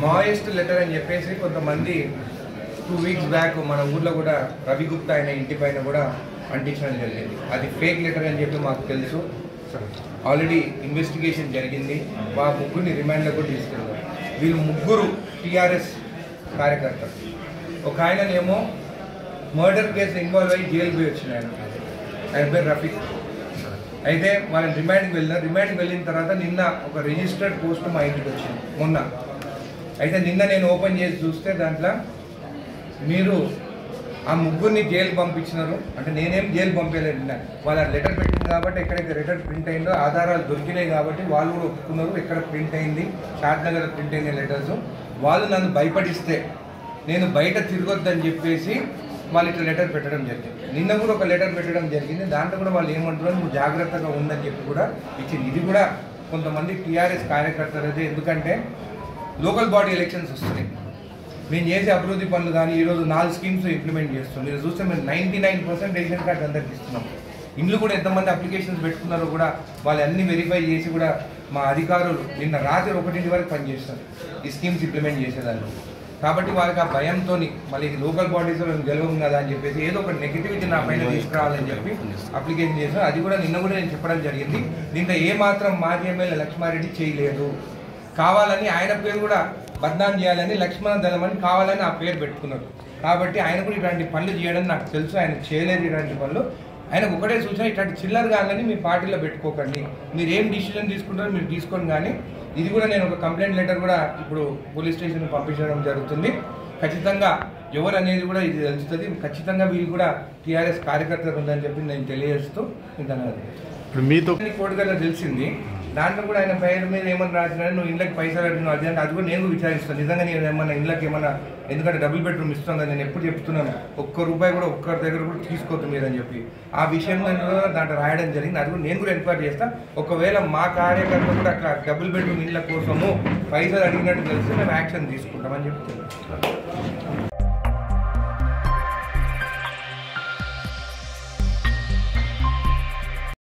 Moist letter అని చెప్పేసి కొంతమంది 2 వీక్స్ బ్యాక్ మన ఊర్లో కూడా రవి గుప్తా ఆయన ఇంటి పైన కూడా అంటించడం జరిగింది. అది ఫేక్ లెటర్ అని చెప్పి మాకు తెలుసు. ఆల్రెడీ ఇన్వెస్టిగేషన్ జరిగింది. మా ముగ్గురిని రిమాండ్లో కూడా తీసుకెళ్ళారు. వీళ్ళు ముగ్గురు టీఆర్ఎస్ కార్యకర్తలు. ఒక ఆయననేమో మర్డర్ కేసు ఇన్వాల్వ్ అయ్యి జైలు పోయి వచ్చిన ఆయన పేరు రఫీక్. అయితే వాళ్ళని రిమాండ్కి వెళ్ళిన తర్వాత నిన్న ఒక రిజిస్టర్డ్ పోస్ట్ మా ఇంటికి వచ్చింది మొన్న. అయితే నిన్న నేను ఓపెన్ చేసి చూస్తే దాంట్లో మీరు ఆ ముగ్గురిని జైలు పంపించినారు అంటే నేనేం జైలు పంపించలేదు. వాళ్ళ లెటర్ పెట్టింది కాబట్టి ఎక్కడైతే లెటర్ ప్రింట్ అయిందో ఆధారాలు దొరికినాయి కాబట్టి వాళ్ళు కూడా ఒప్పుకున్నారు. ఎక్కడ ప్రింట్ అయింది, షాద్నగర్ ప్రింట్ అయిన లెటర్స్. వాళ్ళు నన్ను భయపడిస్తే నేను బయట తిరగొద్దని చెప్పేసి వాళ్ళు ఇట్లా లెటర్ పెట్టడం జరిగింది. నిన్న కూడా ఒక లెటర్ పెట్టడం జరిగింది. దాంట్లో కూడా వాళ్ళు ఏమంటున్నారు, నువ్వు జాగ్రత్తగా ఉందని చెప్పి కూడా ఇచ్చింది. ఇది కూడా కొంతమంది టీఆర్ఎస్ కార్యకర్తలు అయితే, ఎందుకంటే లోకల్ బాడీ ఎలక్షన్స్ వస్తున్నాయి. మేము చేసే అభివృద్ధి పనులు కానీ ఈరోజు 4 స్కీమ్స్ ఇంప్లిమెంట్ చేస్తాం. మీరు చూస్తే మేము 99% రేషన్ కార్డు అందరికి ఇస్తున్నాం. ఇండ్లు కూడా ఎంతమంది అప్లికేషన్స్ పెట్టుకున్నారో కూడా వాళ్ళు అన్ని వెరిఫై చేసి కూడా మా అధికారులు నిన్న రాత్రి 1 వరకు పనిచేస్తారు ఈ స్కీమ్స్ ఇంప్లిమెంట్ చేసేదాన్ని. కాబట్టి వాళ్ళకి ఆ భయంతో మళ్ళీ లోకల్ బాడీస్లో గెలవం కదా అని చెప్పేసి ఏదో ఒక నెగిటివిటీ నా పైన తీసుకురావాలని చెప్పి అప్లికేషన్ చేశాను. అది కూడా నిన్న కూడా నేను చెప్పడం జరిగింది. దీంట్లో ఏమాత్రం మాజీ ఎమ్మెల్యే లక్ష్మారెడ్డి చేయలేదు. కావాలని ఆయన పేరు కూడా బద్నాం చేయాలని లక్ష్మణ దళం అని కావాలని ఆ పేరు పెట్టుకున్నారు. కాబట్టి ఆయన కూడా ఇలాంటి పనులు చేయడం నాకు తెలుసు. ఆయన చేయలేదు ఇలాంటి పనులు. ఆయనకు ఒకటే సూచన, ఇట్లాంటి చిల్లర కానీ మీ పార్టీలో పెట్టుకోకండి. మీరు ఏం డిసిజన్ తీసుకుంటారో మీరు తీసుకోండి. కానీ ఇది కూడా నేను ఒక కంప్లైంట్ లెటర్ కూడా ఇప్పుడు పోలీస్ స్టేషన్కి పంపించడం జరుగుతుంది. ఖచ్చితంగా ఎవరు అనేది కూడా ఇది తెలుస్తుంది. ఖచ్చితంగా వీళ్ళు కూడా టీఆర్ఎస్ కార్యకర్తలు ఉందని చెప్పి నేను తెలియజేస్తూ ఇప్పుడు మీతో కోడిగల్లో తెలిసింది. దాంట్లో కూడా ఆయన పేరు మీద ఏమన్నా రాసినా నువ్వు ఇళ్ళకి పైసలు అడిగినావు అది అంటే అది కూడా నేను విచారిస్తాను. నిజంగా నేను ఏమన్నా ఇళ్ళకి ఏమన్నా, ఎందుకంటే డబుల్ బెడ్రూమ్ ఇస్తాను నేను ఎప్పుడు చెప్తున్నాను, ₹1 కూడా ఒక్కరి దగ్గర కూడా తీసుకోవద్దు మీరు అని చెప్పి ఆ విషయంలో దాంట్లో రాయడం జరిగింది. అది కూడా నేను కూడా ఎంక్వైరీ చేస్తాను. ఒకవేళ మా కార్యకర్తలు కూడా అట్లా డబుల్ బెడ్రూమ్ ఇళ్ళ కోసము పైసలు అడిగినట్టు తెలిసి మేము యాక్షన్ తీసుకుంటామని చెప్తున్నాను.